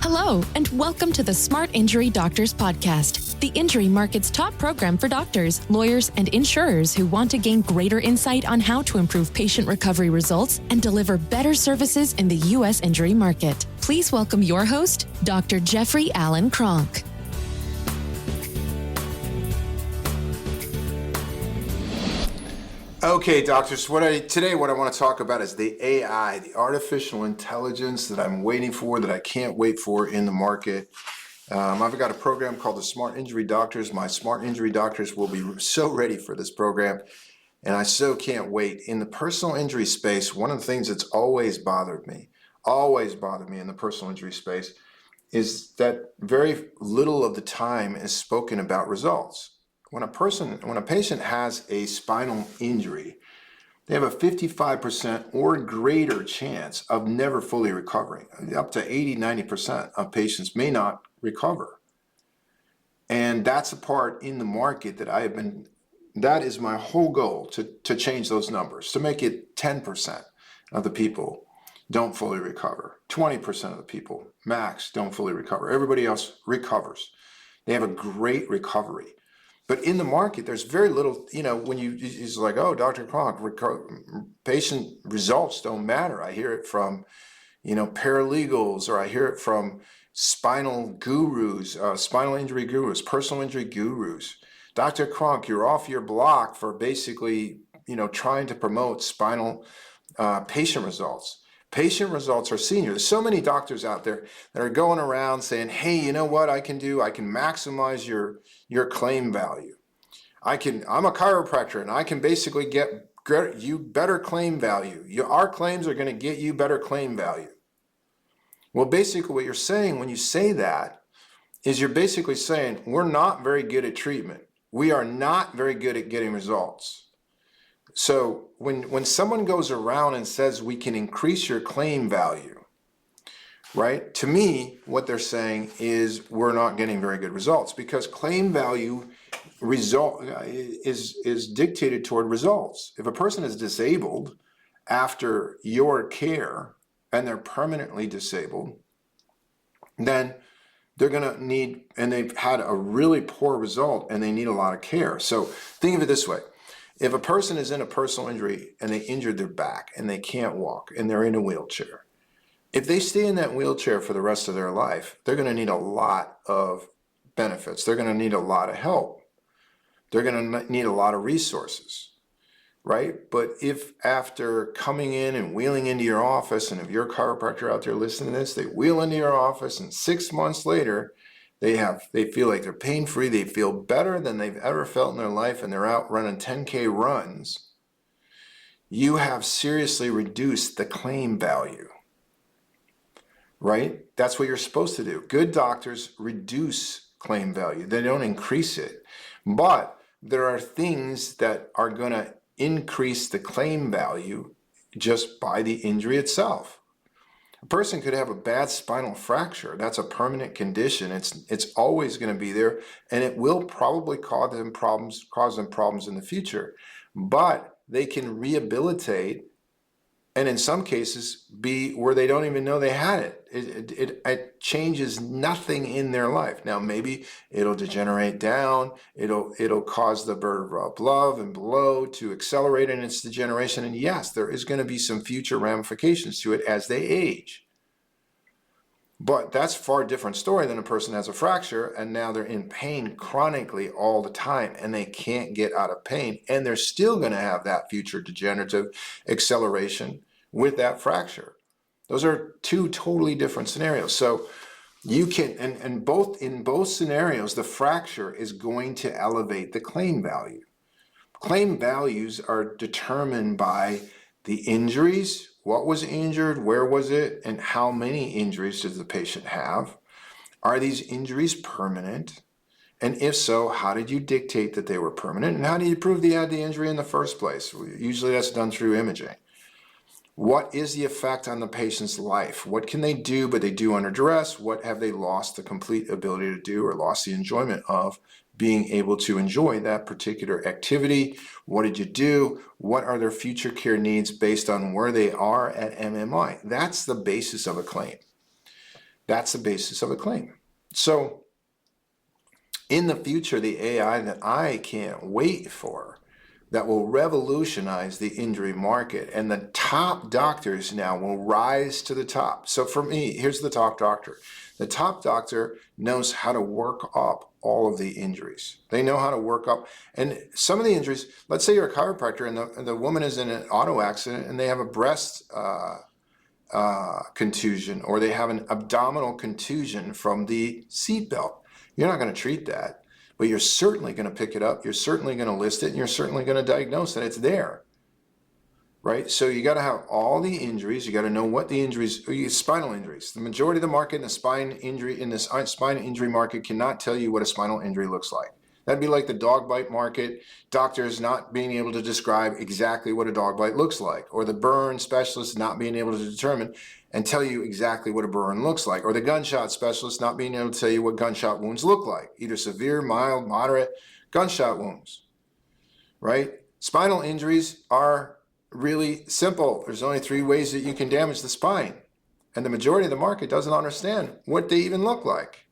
Hello, and welcome to the Smart Injury Doctors Podcast, the injury market's top program for doctors, lawyers, and insurers who want to gain greater insight on how to improve patient recovery results and deliver better services in the U.S. injury market. Please welcome your host, Dr. Jeffrey Allen Kronk. Okay, doctors, what I want to talk about is the AI, the artificial intelligence that I'm waiting for, that I can't wait for in the market. I've got a program called the Smart Injury Doctors. My Smart Injury Doctors will be so ready for this program, and I so can't wait. In the personal injury space, one of the things that's always bothered me in the personal injury space is that very little of the time is spoken about results. When a patient has a spinal injury, they have a 55% or greater chance of never fully recovering. Up to 80-90% of patients may not recover. And that's a part in the market that is my whole goal, to change those numbers, to make it 10% of the people don't fully recover. 20% of the people max don't fully recover. Everybody else recovers. They have a great recovery. But in the market, there's very little, when it's like, oh, Dr. Kronk, patient results don't matter. I hear it from, paralegals, or I hear it from spinal gurus, spinal injury gurus, personal injury gurus. Dr. Kronk, you're off your block for basically, trying to promote spinal patient results. Patient results are senior. There's so many doctors out there that are going around saying, hey, you know what I can do? I can maximize your claim value. I'm a chiropractor, and I can basically get you better claim value. Our claims are going to get you better claim value. Well, basically what you're saying when you say that is you're basically saying we're not very good at treatment. We are not very good at getting results. So when someone goes around and says we can increase your claim value, right? To me, what they're saying is we're not getting very good results, because claim value is dictated toward results. If a person is disabled after your care and they're permanently disabled, then they're going to need, and they've had a really poor result and they need a lot of care. So think of it this way. If a person is in a personal injury and they injured their back and they can't walk and they're in a wheelchair, if they stay in that wheelchair for the rest of their life, they're going to need a lot of benefits. They're going to need a lot of help. They're going to need a lot of resources, right? But if after coming in and wheeling into your office, and if you're a chiropractor out there listening to this, they wheel into your office and 6 months later, they feel like they're pain-free, they feel better than they've ever felt in their life, and they're out running 10K runs, you have seriously reduced the claim value, right? That's what you're supposed to do. Good doctors reduce claim value. They don't increase it. But there are things that are going to increase the claim value just by the injury itself. A person could have a bad spinal fracture. That's a permanent condition. It's always going to be there, and it will probably cause them problems in the future. But they can rehabilitate, and in some cases be where they don't even know they had it. It changes nothing in their life. Now maybe it'll degenerate down. It'll cause the vertebra above and below to accelerate in its degeneration. And yes, there is going to be some future ramifications to it as they age. But that's a far different story than a person has a fracture and now they're in pain chronically all the time and they can't get out of pain, and they're still going to have that future degenerative acceleration with that fracture. Those are two totally different scenarios. So you can, and in both scenarios, the fracture is going to elevate the claim value. Claim values are determined by the injuries, what was injured, where was it, and how many injuries does the patient have? Are these injuries permanent? And if so, how did you dictate that they were permanent? And how do you prove they had the injury in the first place? Usually that's done through imaging. What is the effect on the patient's life? What can they do, but they do under duress? What have they lost the complete ability to do, or lost the enjoyment of being able to enjoy that particular activity? What did you do? What are their future care needs based on where they are at MMI? That's the basis of a claim. That's the basis of a claim. So in the future, the AI that I can't wait for that will revolutionize the injury market, and the top doctors now will rise to the top. So for me, here's the top doctor. The top doctor knows how to work up all of the injuries. They know how to work up, and some of the injuries, let's say you're a chiropractor and the woman is in an auto accident and they have a breast contusion, or they have an abdominal contusion from the seatbelt. You're not going to treat that. But you're certainly going to pick it up, you're certainly going to list it, and you're certainly going to diagnose that it's there, right? So you got to have all the injuries. You got to know what the injuries, spinal injuries. The majority of the market in the spine injury market cannot tell you what a spinal injury looks like. That'd be like the dog bite market, doctors not being able to describe exactly what a dog bite looks like, or the burn specialist not being able to determine and tell you exactly what a burn looks like, or the gunshot specialist not being able to tell you what gunshot wounds look like, either severe, mild, moderate gunshot wounds, right? Spinal injuries are really simple. There's only 3 ways that you can damage the spine, and the majority of the market doesn't understand what they even look like.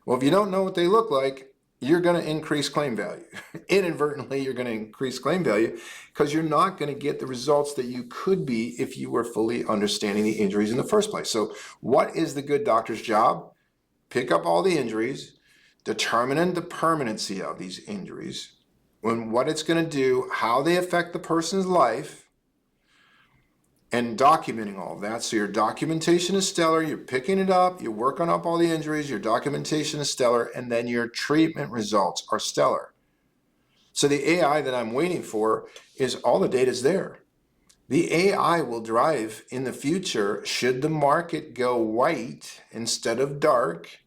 Well, if you don't know what they look like, you're going to increase claim value. Inadvertently, you're going to increase claim value because you're not going to get the results that you could be if you were fully understanding the injuries in the first place. So what is the good doctor's job? Pick up all the injuries, determine the permanency of these injuries, and what it's going to do, how they affect the person's life, and documenting all of that. So your documentation is stellar, you're picking it up, you're working up all the injuries, your documentation is stellar, and then your treatment results are stellar. So the AI that I'm waiting for is all the data's there. The AI will drive in the future, should the market go white instead of dark,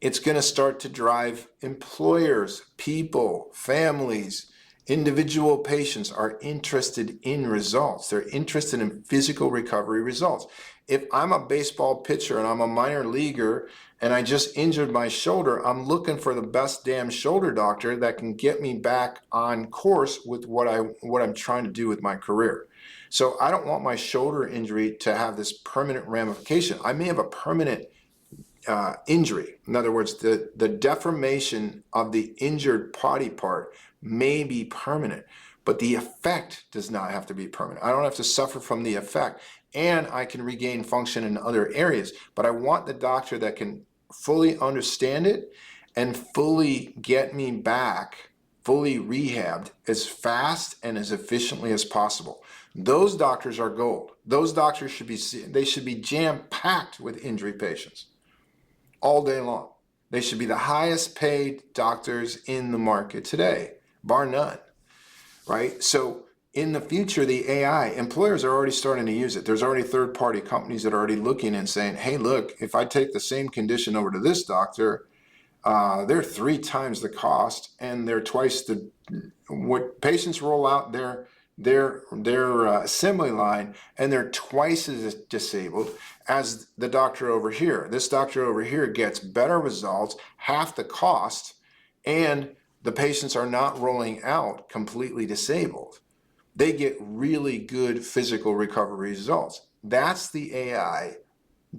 it's going to start to drive employers, people, families, individual patients are interested in results. They're interested in physical recovery results. If I'm a baseball pitcher and I'm a minor leaguer and I just injured my shoulder, I'm looking for the best damn shoulder doctor that can get me back on course with what I'm trying to do with my career. So I don't want my shoulder injury to have this permanent ramification. I may have a permanent injury. In other words, the deformation of the injured body part may be permanent, but the effect does not have to be permanent. I don't have to suffer from the effect, and I can regain function in other areas. But I want the doctor that can fully understand it and fully get me back, fully rehabbed as fast and as efficiently as possible. Those doctors are gold. Those doctors should be jam-packed with injury patients all day long. They should be the highest paid doctors in the market today, bar none, right? So in the future, the AI, employers are already starting to use it. There's already third-party companies that are already looking and saying, hey, look, if I take the same condition over to this doctor, they're 3 times the cost, and they're twice what patients roll out their assembly line, and they're twice as disabled as the doctor over here. This doctor over here gets better results, half the cost, and the patients are not rolling out completely disabled. They get really good physical recovery results. That's the AI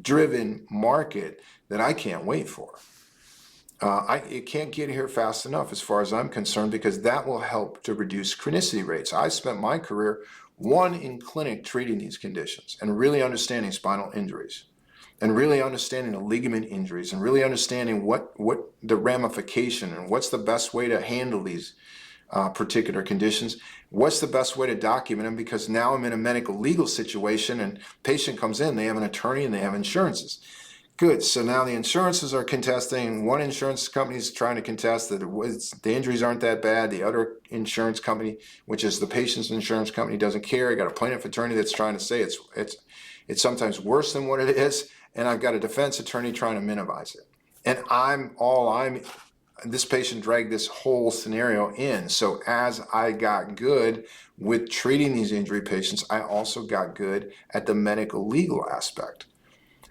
driven market that I can't wait for. It can't get here fast enough as far as I'm concerned, because that will help to reduce chronicity rates. I spent my career in clinic treating these conditions and really understanding spinal injuries and really understanding the ligament injuries and really understanding what the ramification and what's the best way to handle these particular conditions. What's the best way to document them? Because now I'm in a medical legal situation and patient comes in, they have an attorney and they have insurances. Good. So now the insurances are contesting. One insurance company is trying to contest that the injuries aren't that bad. The other insurance company, which is the patient's insurance company, doesn't care. I got a plaintiff attorney that's trying to say it's sometimes worse than what it is, and I've got a defense attorney trying to minimize it. And this patient dragged this whole scenario in. So as I got good with treating these injury patients, I also got good at the medical legal aspect.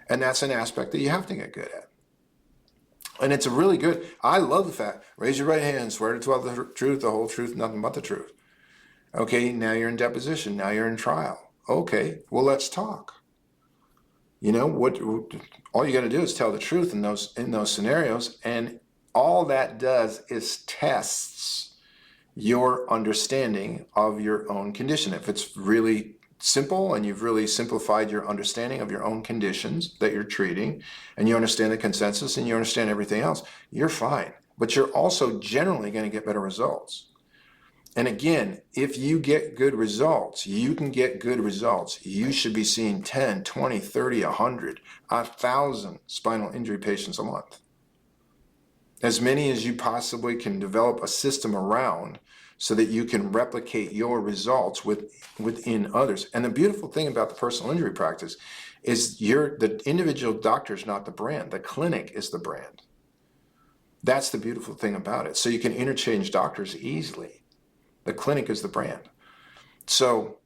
And that's an aspect that you have to get good at. And it's a really good, I love the fact, raise your right hand, swear to tell the truth, the whole truth, nothing but the truth. Okay, now you're in deposition, now you're in trial. Okay, well, let's talk. You know what? All you got to do is tell the truth in those scenarios, and all that does is tests your understanding of your own condition. If it's really simple and you've really simplified your understanding of your own conditions that you're treating, and you understand the consensus and you understand everything else, you're fine. But you're also generally going to get better results. And again, if you get good results, you can get good results. You should be seeing 10, 20, 30, 100, 1,000 spinal injury patients a month. As many as you possibly can develop a system around so that you can replicate your results within others. And the beautiful thing about the personal injury practice is the individual doctor is not the brand. The clinic is the brand. That's the beautiful thing about it. So you can interchange doctors easily. The clinic is the brand. So,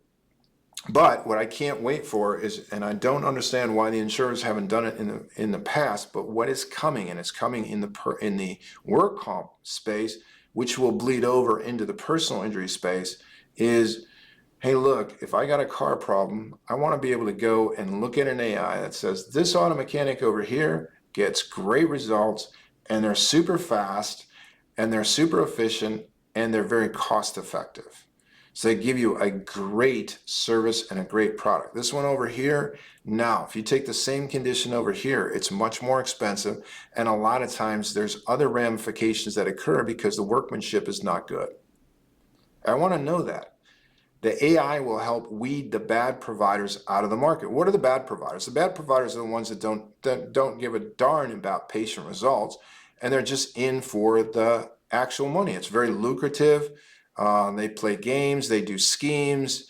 but what I can't wait for is, and I don't understand why the insurers haven't done it in the past, but what is coming, and it's coming in the work comp space, which will bleed over into the personal injury space, is, hey, look, if I got a car problem, I want to be able to go and look at an AI that says this auto mechanic over here gets great results, and they're super fast, and they're super efficient, and they're very cost effective. So they give you a great service and a great product. This one over here, now, if you take the same condition over here, it's much more expensive. And a lot of times there's other ramifications that occur because the workmanship is not good. I want to know that. The AI will help weed the bad providers out of the market. What are the bad providers? The bad providers are the ones that don't give a darn about patient results, and they're just in for the actual money. It's very lucrative. They play games, they do schemes,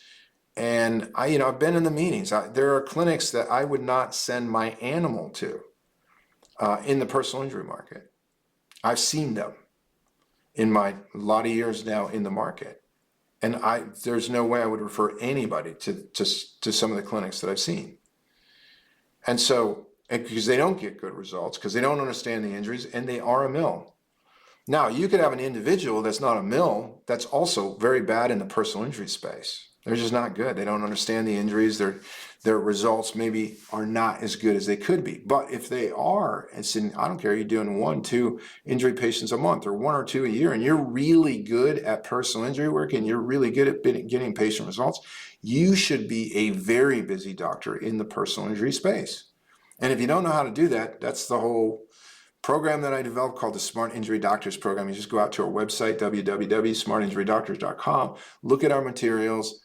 and I've been in the meetings. There are clinics that I would not send my animal to in the personal injury market. I've seen them in my lot of years now in the market, and there's no way I would refer anybody to some of the clinics that I've seen. And so, because they don't get good results, because they don't understand the injuries, and they are a mill. Now, you could have an individual that's not a mill that's also very bad in the personal injury space. They're just not good. They don't understand the injuries. Their results maybe are not as good as they could be. But if they are, I don't care, you're doing 1, 2 injury patients a month or 1 or 2 a year, and you're really good at personal injury work and you're really good at getting patient results, you should be a very busy doctor in the personal injury space. And if you don't know how to do that, that's the whole program that I developed called the Smart Injury Doctors Program. You just go out to our website, www.smartinjurydoctors.com, look at our materials,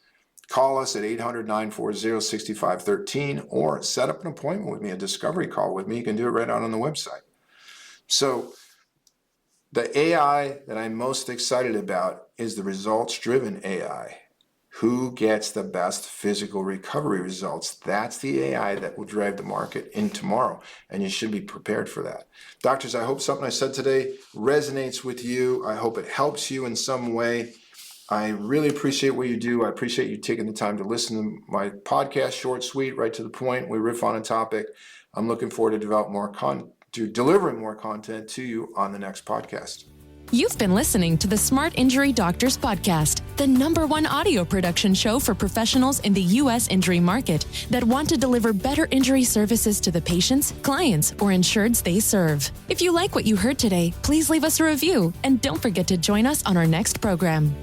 call us at 800-940-6513, or set up an appointment with me, a discovery call with me. You can do it right out on the website. So the AI that I'm most excited about is the results-driven AI. Who gets the best physical recovery results? That's the AI that will drive the market in tomorrow, and you should be prepared for that. Doctors, I hope something I said today resonates with you. I hope it helps you in some way. I really appreciate what you do. I appreciate you taking the time to listen to my podcast, short, sweet, right to the point. We riff on a topic. I'm looking forward to delivering more content to you on the next podcast. You've been listening to the Smart Injury Doctors Podcast, the #1 audio production show for professionals in the U.S. injury market that want to deliver better injury services to the patients, clients, or insureds they serve. If you like what you heard today, please leave us a review and don't forget to join us on our next program.